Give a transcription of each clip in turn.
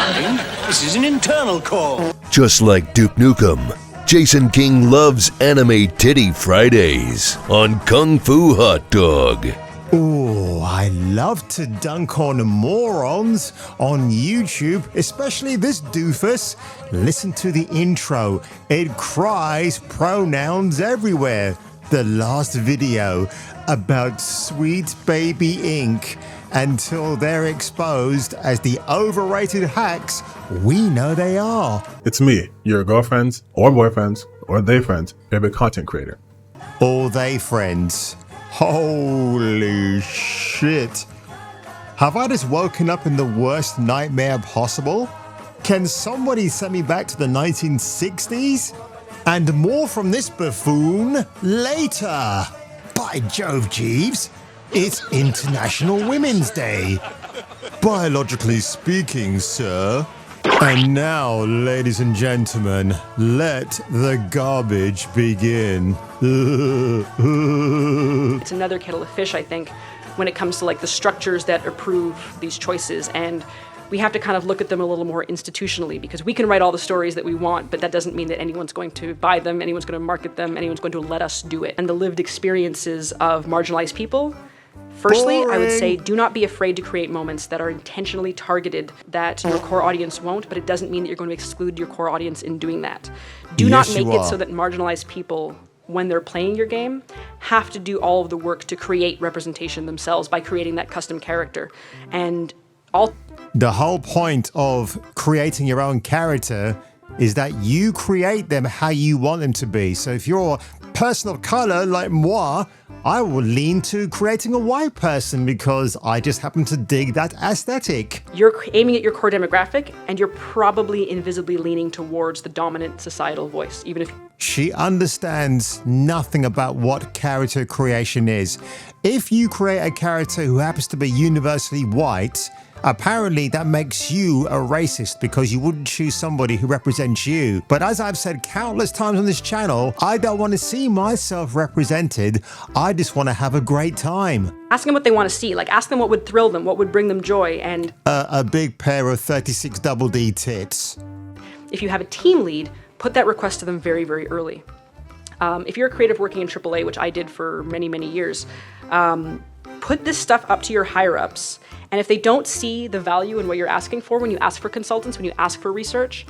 fine. This is an internal call. Just like Duke Nukem, Jason King loves Anime Titty Fridays on Kung Fu Hot Dog. Oh, I love to dunk on morons on YouTube, especially this doofus. Listen to the intro. It cries pronouns everywhere. The last video about Sweet Baby Inc. until they're exposed as the overrated hacks we know they are. It's me, your girlfriend's or boyfriend's or they friend's favorite content creator. Or they friends. Holy shit. Have I just woken up in the worst nightmare possible? Can somebody send me back to the 1960s? And more from this buffoon later. By Jove, Jeeves, it's International Women's Day. Biologically speaking, sir. And now, ladies and gentlemen, let the garbage begin. It's another kettle of fish, I think, when it comes to like the structures that approve these choices, and we have to kind of look at them a little more institutionally, because we can write all the stories that we want, but that doesn't mean that anyone's going to buy them, anyone's going to market them, anyone's going to let us do it. And the lived experiences of marginalized people, firstly, I would say do not be afraid to create moments that are intentionally targeted that your core audience won't, but it doesn't mean that you're going to exclude your core audience in doing that. Do not make it so that marginalized people, when they're playing your game, have to do all of the work to create representation themselves by creating that custom character. And the whole point of creating your own character is that you create them how you want them to be. So if you're a person of color like moi, I will lean to creating a white person because I just happen to dig that aesthetic. You're aiming at your core demographic, and you're probably invisibly leaning towards the dominant societal voice, even if she understands nothing about what character creation is. If you create a character who happens to be universally white, apparently that makes you a racist because you wouldn't choose somebody who represents you. But as I've said countless times on this channel, I don't want to see myself represented. I just want to have a great time. Ask them what they want to see. Like, ask them what would thrill them, what would bring them joy, and a big pair of 36 double D tits. If you have a team lead, put that request to them very, very early. If you're a creative working in AAA, which I did for many, many years, put this stuff up to your higher-ups. And if they don't see the value in what you're asking for when you ask for consultants, when you ask for research,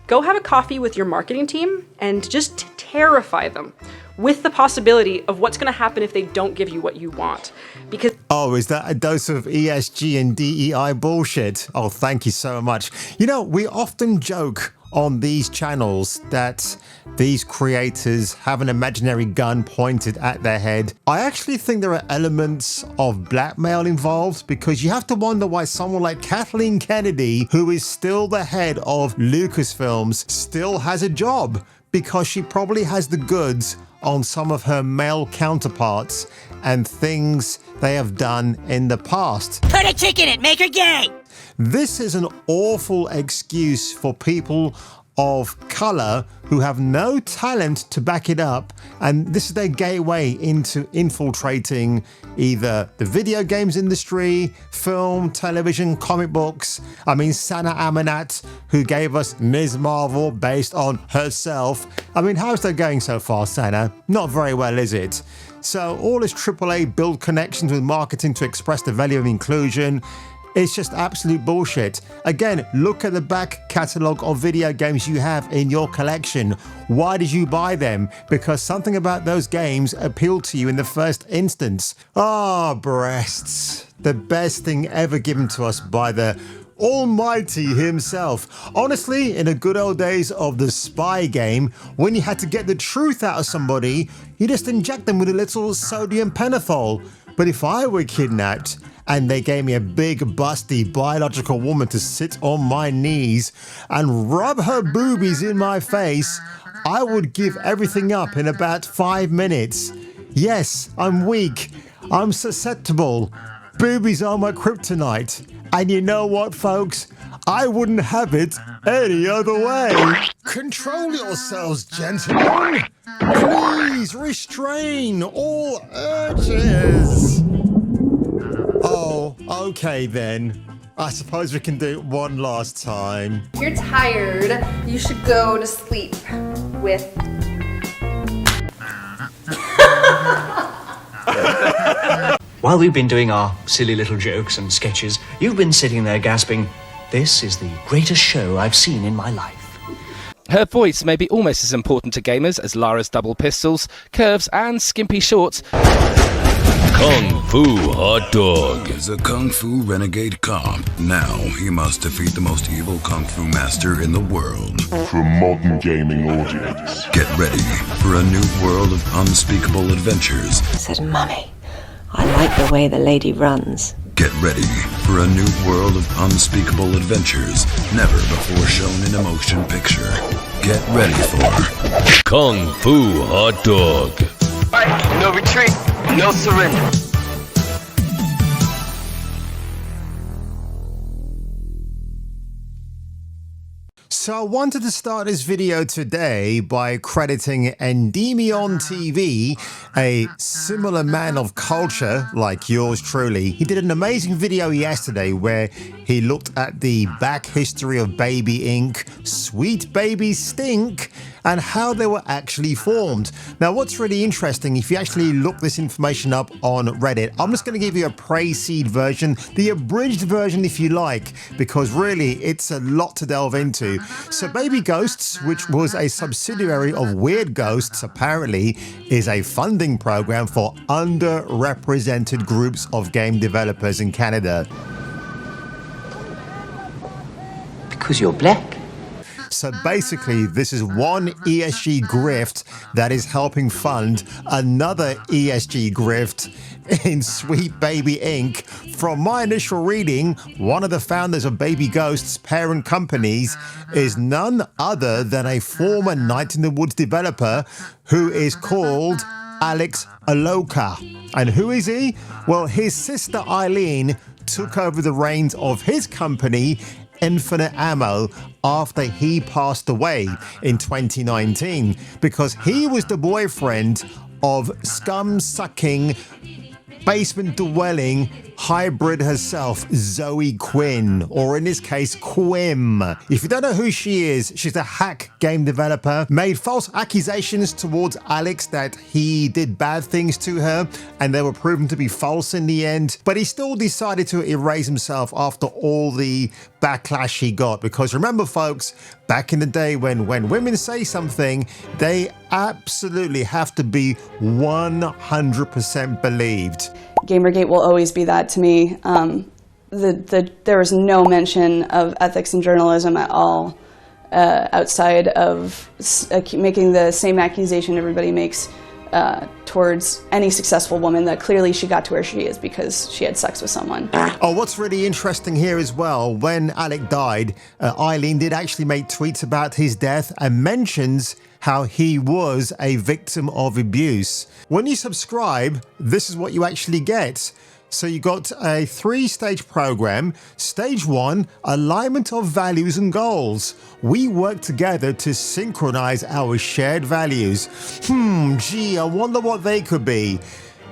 go have a coffee with your marketing team and just terrify them with the possibility of what's going to happen if they don't give you what you want. Because is that a dose of ESG and DEI bullshit? Oh, thank you so much. You know, we often joke on these channels that these creators have an imaginary gun pointed at their head. I actually think there are elements of blackmail involved, because you have to wonder why someone like Kathleen Kennedy, who is still the head of Lucasfilms, still has a job, because she probably has the goods on some of her male counterparts and things they have done in the past. Put a chick in it, make her gay! This is an awful excuse for people of color who have no talent to back it up, and this is their gateway into infiltrating either the video games industry, film, television, comic books. I mean, Sana Amanat, who gave us Ms. Marvel based on herself. I mean, how's that going so far, Sana? Not very well, is it? So all this AAA build connections with marketing to express the value of inclusion, it's just absolute bullshit. Again, look at the back catalogue of video games you have in your collection. Why did you buy them? Because something about those games appealed to you in the first instance. Breasts. The best thing ever given to us by the Almighty himself. Honestly, in the good old days of the spy game, when you had to get the truth out of somebody, you just inject them with a little sodium pentothal. But if I were kidnapped and they gave me a big, busty, biological woman to sit on my knees and rub her boobies in my face, I would give everything up in about 5 minutes. Yes, I'm weak. I'm susceptible. Boobies are my kryptonite. And you know what, folks? I wouldn't have it any other way. Control yourselves, gentlemen. Please restrain all urges. Oh, okay then. I suppose we can do it one last time. If you're tired, you should go to sleep with... While we've been doing our silly little jokes and sketches, you've been sitting there gasping, "This is the greatest show I've seen in my life." Her voice may be almost as important to gamers as Lara's double pistols, curves and skimpy shorts. Kung Fu Hot Dog. Is a Kung Fu renegade cop. Now he must defeat the most evil Kung Fu master in the world. For a modern gaming audience. Get ready for a new world of unspeakable adventures. I said, "Mummy, I like the way the lady runs." Get ready for a new world of unspeakable adventures, never before shown in a motion picture. Get ready for Kung Fu Hot Dog. No retreat, no surrender. So I wanted to start this video today by crediting Endymion TV, a similar man of culture like yours truly. He did an amazing video yesterday where he looked at the back history of Baby Ink, Sweet Baby Stink, and how they were actually formed. Now, what's really interesting, if you actually look this information up on Reddit, I'm just going to give you a pre-seed version, the abridged version if you like, because really it's a lot to delve into. So Baby Ghosts, which was a subsidiary of Weird Ghosts, apparently is a funding program for underrepresented groups of game developers in Canada. Because you're black. So basically, this is one ESG grift that is helping fund another ESG grift in Sweet Baby Inc. From my initial reading, one of the founders of Baby Ghost's parent companies is none other than a former Night in the Woods developer who is called Alex Aloka. And who is he? Well, his sister Eileen took over the reins of his company, Infinite Ammo, after he passed away in 2019 because he was the boyfriend of scum-sucking, basement-dwelling hybrid herself, Zoe Quinn, or in this case, Quim. If you don't know who she is, she's a hack game developer, made false accusations towards Alex that he did bad things to her, and they were proven to be false in the end, but he still decided to erase himself after all the backlash he got, because remember folks, back in the day when women say something, they absolutely have to be 100% believed. Gamergate will always be that to me. There was no mention of ethics in journalism at all, outside of making the same accusation everybody makes towards any successful woman, that clearly she got to where she is because she had sex with someone. Oh, what's really interesting here as well, when Alec died, Eileen did actually make tweets about his death and mentions how he was a victim of abuse. When you subscribe, this is what you actually get. So you got a 3-stage program. Stage 1, alignment of values and goals. We work together to synchronize our shared values. Gee, I wonder what they could be.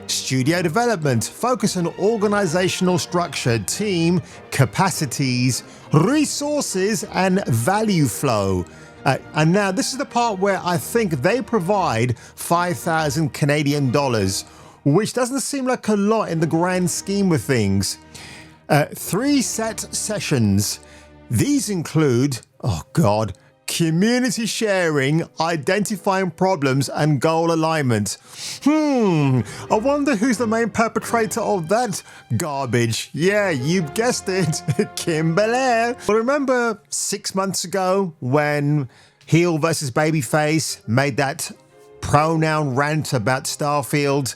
Studio development, focus on organizational structure, team, capacities, resources, and value flow. And now this is the part where I think they provide 5,000 Canadian dollars, which doesn't seem like a lot in the grand scheme of things. 3 set sessions. These include, oh God, community sharing, identifying problems, and goal alignment. I wonder who's the main perpetrator of that garbage. Yeah, you guessed it, Kimberly. But remember 6 months ago when Heel versus Babyface made that pronoun rant about Starfield?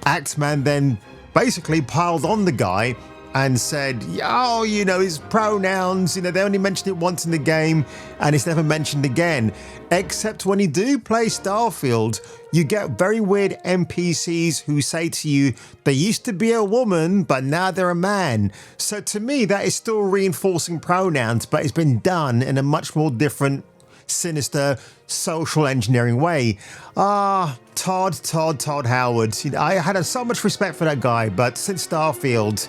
Axeman then basically piled on the guy and said, oh, you know, his pronouns, you know, they only mentioned it once in the game and it's never mentioned again. Except when you do play Starfield, you get very weird NPCs who say to you, they used to be a woman, but now they're a man. So to me, that is still reinforcing pronouns, but it's been done in a much more different, sinister social engineering way. Todd Howard. You know, I had so much respect for that guy, but since Starfield,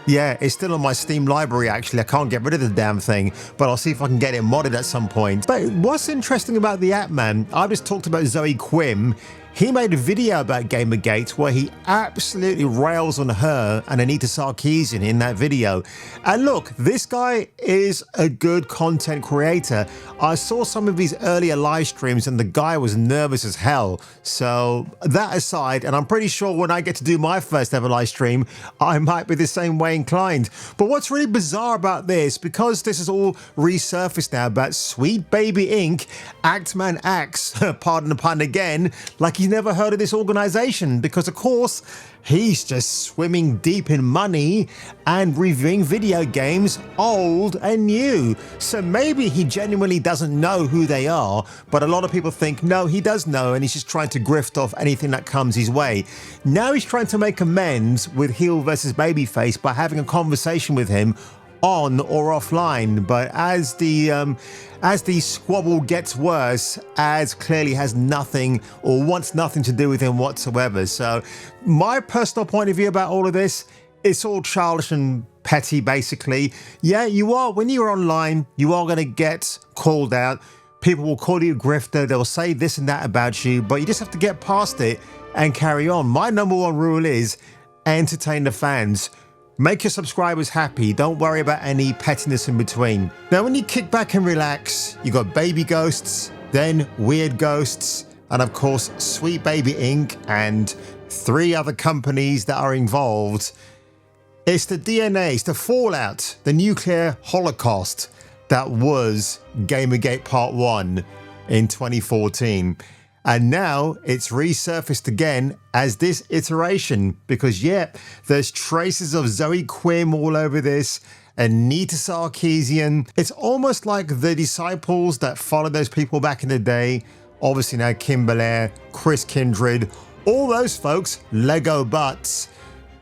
Yeah, it's still on my Steam library, actually. I can't get rid of the damn thing, but I'll see if I can get it modded at some point. But what's interesting about the app, man, I just talked about Zoe Quim. He made a video about Gamergate where he absolutely rails on her and Anita Sarkeesian in that video. And look, this guy is a good content creator. I saw some of his earlier live streams and the guy was nervous as hell. So that aside, and I'm pretty sure when I get to do my first ever live stream, I might be the same way inclined. But what's really bizarre about this, because this is all resurfaced now about Sweet Baby Inc., Actman acts, pardon the pun again, like he's never heard of this organization, because of course he's just swimming deep in money and reviewing video games old and new. So maybe he genuinely doesn't know who they are, but a lot of people think no, he does know, and he's just trying to grift off anything that comes his way. Now he's trying to make amends with heel versus babyface by having a conversation with him on or offline. But as the squabble gets worse, Az clearly has nothing or wants nothing to do with him whatsoever. So my personal point of view about all of this, it's all childish and petty, basically. Yeah, you are, when you're online, you are going to get called out. People will call you a grifter, they'll say this and that about you, but you just have to get past it and carry on. My number one rule is entertain the fans. Make your subscribers happy. Don't worry about any pettiness in between. Now, when you kick back and relax, you got Baby Ghosts, then Weird Ghosts, and of course, Sweet Baby Inc. and 3 other companies that are involved. It's the DNA, it's the fallout, the nuclear holocaust that was Gamergate Part 1 in 2014. And now it's resurfaced again as this iteration because, yeah, there's traces of Zoe Quim all over this, Anita Sarkeesian. It's almost like the disciples that followed those people back in the day. Obviously now Kim Belair, Chris Kindred, all those folks, Lego butts.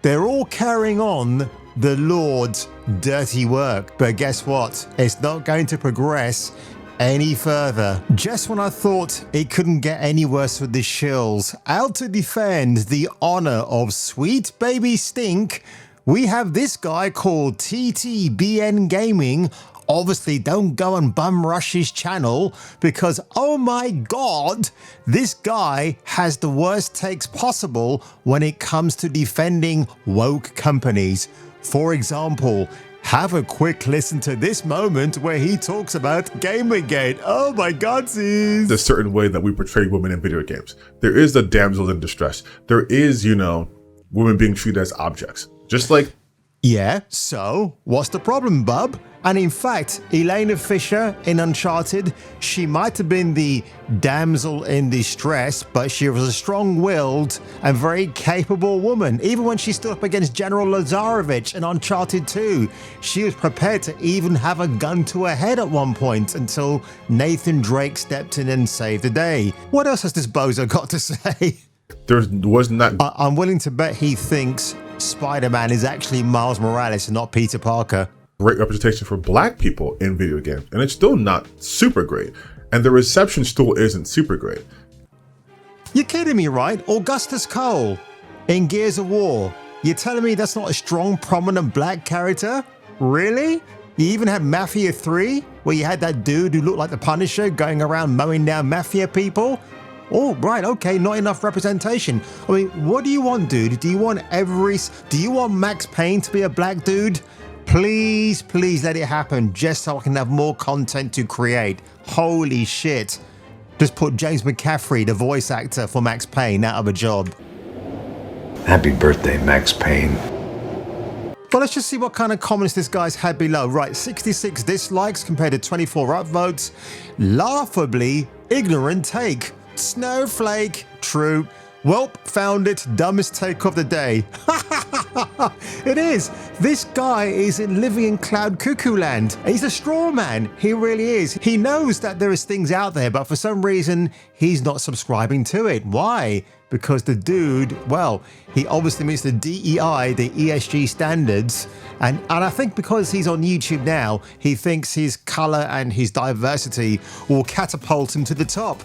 They're all carrying on the Lord's dirty work. But guess what? It's not going to progress any further. Just when I thought it couldn't get any worse with the shills, out to defend the honor of Sweet Baby Stink, we have this guy called TTBN Gaming. Obviously, don't go and bum rush his channel because, oh my god, this guy has the worst takes possible when it comes to defending woke companies. For example, have a quick listen to this moment where he talks about Gamergate. Oh my god, sis. The certain way that we portray women in video games. There is the damsel in distress. There is, women being treated as objects. Just like... Yeah, so what's the problem, bub? And in fact, Elena Fisher in Uncharted, she might have been the damsel in distress, but she was a strong-willed and very capable woman. Even when she stood up against General Lazarevich in Uncharted 2, she was prepared to even have a gun to her head at one point until Nathan Drake stepped in and saved the day. What else has this bozo got to say? There was not... I'm willing to bet he thinks Spider-Man is actually Miles Morales and not Peter Parker. Great representation for black people in video games, and it's still not super great, and the reception still isn't super great. You're kidding me, right? Augustus Cole in Gears of War. You're telling me that's not a strong, prominent black character? Really? You even had Mafia 3, where you had that dude who looked like the Punisher going around mowing down Mafia people? Oh, right, okay, not enough representation. I mean, what do you want, dude? Do you want Max Payne to be a black dude? Please, please let it happen just so I can have more content to create. Holy shit. Just put James McCaffrey, the voice actor for Max Payne, out of a job. Happy birthday, Max Payne. But let's just see what kind of comments this guy's had below. Right, 66 dislikes compared to 24 upvotes. Laughably ignorant take. Snowflake. True. Welp, found it. Dumbest take of the day. It is. This guy is living in cloud cuckoo land. He's a straw man. He really is. He knows that there is things out there, but for some reason, he's not subscribing to it. Why? Because the dude, well, he obviously meets the DEI, the ESG standards. And I think because he's on YouTube now, he thinks his color and his diversity will catapult him to the top.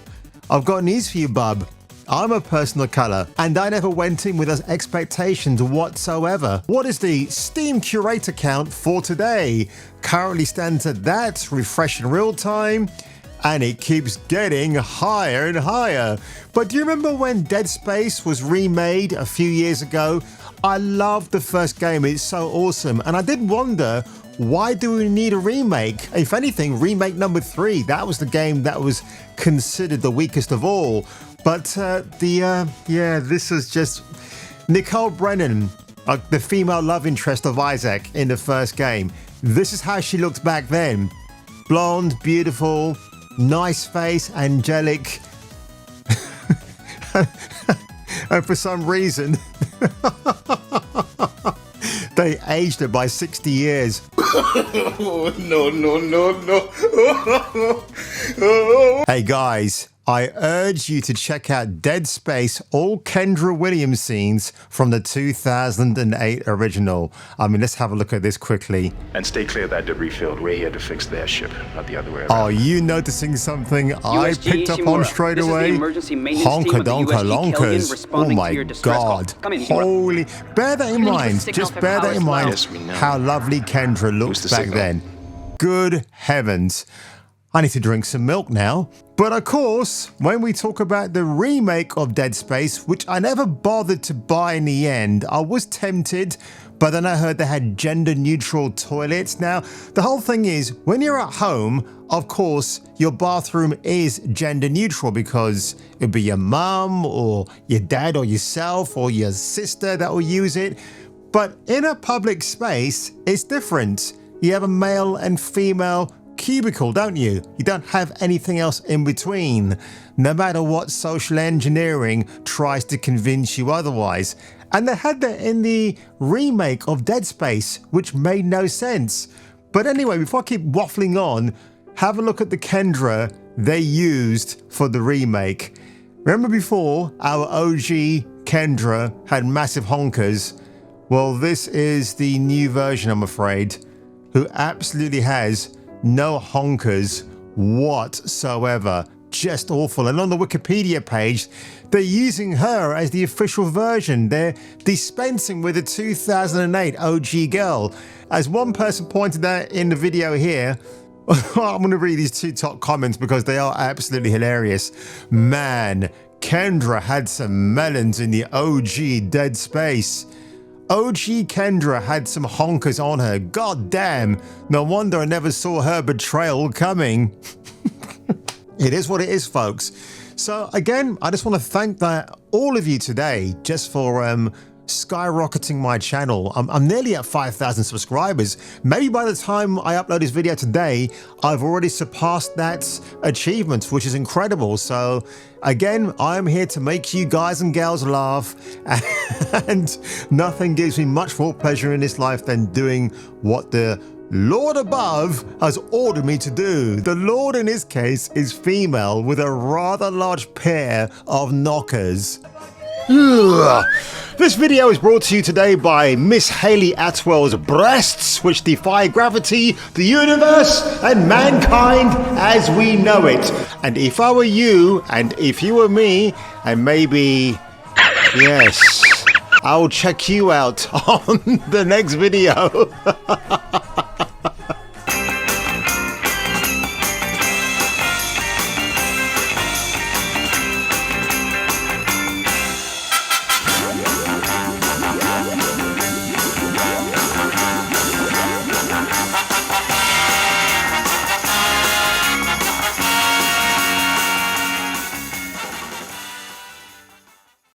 I've got news for you, bub. I'm a person of color, and I never went in with those expectations whatsoever. What is the Steam Curator count for today? Currently stands at that, refresh in real time, and it keeps getting higher and higher. But do you remember when Dead Space was remade a few years ago? I loved the first game, it's so awesome. And I did wonder, why do we need a remake? If anything, remake number 3, that was the game that was considered the weakest of all. But this was just Nicole Brennan, the female love interest of Isaac in the first game. This is how she looked back then. Blonde, beautiful, nice face, angelic. And for some reason, they aged her by 60 years. No. Hey guys, I urge you to check out Dead Space, all Kendra Williams scenes from the 2008 original. I mean, let's have a look at this quickly. And stay clear of that debris field. We're here to fix their ship, not the other way around. Are you noticing something I picked up on straight away? Honka donka lonkers. Oh my god. Holy. Bear that in mind. Just bear that in mind how lovely Kendra looked back then. Good heavens. I need to drink some milk now. But of course, when we talk about the remake of Dead Space, which I never bothered to buy in the end, I was tempted, but then I heard they had gender-neutral toilets. Now, the whole thing is, when you're at home, of course, your bathroom is gender-neutral because it'd be your mum or your dad or yourself or your sister that will use it. But in a public space, it's different. You have a male and female cubicle, don't you? You don't have anything else in between, no matter what social engineering tries to convince you otherwise. And they had that in the remake of Dead Space, which made no sense. But anyway, before I keep waffling on, have a look at the Kendra they used for the remake. Remember before, our OG Kendra had massive honkers? Well, this is the new version, I'm afraid, who absolutely has no honkers whatsoever. Just awful. And on the Wikipedia page, they're using her as the official version. They're dispensing with the 2008 OG girl. As one person pointed out in the video here, I'm going to read these 2 top comments because they are absolutely hilarious. Man, Kendra had some melons in the OG Dead Space. OG Kendra had some honkers on her. God damn. No wonder I never saw her betrayal coming. It is what it is, folks. So again, I just want to thank all of you today just for skyrocketing my channel. I'm nearly at 5,000 subscribers. Maybe by the time I upload this video today, I've already surpassed that achievement, which is incredible. So again, I'm here to make you guys and gals laugh, and nothing gives me much more pleasure in this life than doing what the Lord above has ordered me to do. The Lord in this case is female with a rather large pair of knockers. Ugh. This video is brought to you today by Miss Hayley Atwell's breasts, which defy gravity, the universe, and mankind as we know it. And if I were you, and if you were me, and maybe, yes, I'll check you out on the next video.